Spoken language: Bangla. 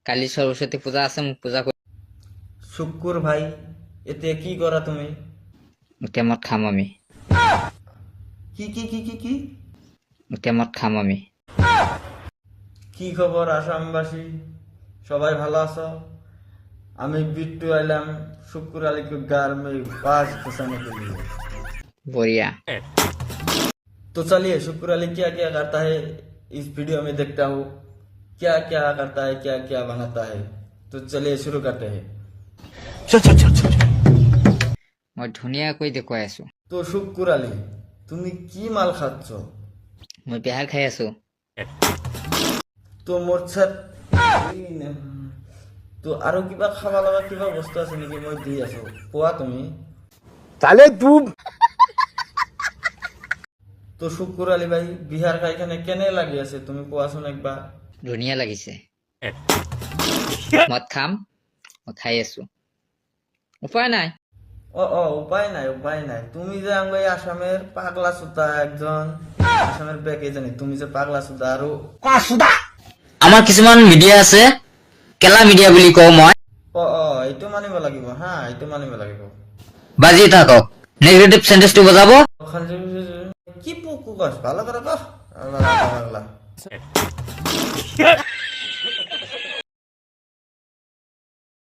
কালি সরস্বতী পূজা আছে, মোক পূজা কৰি শুকুর ভাই, এতে কি করা তুমি? এতিয়া মদ খাম আমি। কি কি কি কি কি এতিয়া মদ খাম আমি। কি খবর আসামবাসী, সবাই ভালো আছো? আমি बिट्टू आइलाम शुक्र अली के घर में बाज फंसाने के लिए। বঢ়িয়া। तो चलिए शुक्र अली क्या क्या करता है इस वीडियो में देखता हूँ, क्या क्या करता है, क्या क्या बनाता है। तो चलिए शुरू करते हैं। মই ধুনীয়াকৈ দেখুৱাই আছো। তো শুক্র আলী, তুমি কি মাল খাচ্ছ? মই বিহাৰ খাই আছো। তো মোরছাত তো আরো কিবা খাবা লগা কিবা বস্তু আছে নেকি? মই দি আছো, কোৱা তুমি। साले तू তো শুক্র আলী ভাই, বিহার খাইখানে কেনে লাগি আছে তুমি কোৱাচোন একবাৰ। ধুনীয়া লাগিছে। মদ খাম, মই খাই আছো, উপায় নাই। উপায় নাই, উপায় নাই। তুমি যে আঙ্গ এই আসামের পাগলা সুতা একজন, আসামের বেকে জানি তুমি যে পাগলা সুতা আৰু আমাৰ কিছুমান মিডিয়া আছে, কেলা মিডিয়া বুলি কওঁ মই। এইটো মানিব লাগিব, হা এইটো মানিব লাগিব। বাজি থাকক, নেগেটিভ সেন্টেন্সটো বজাব। কি পুকু কস ভালো করে কহ।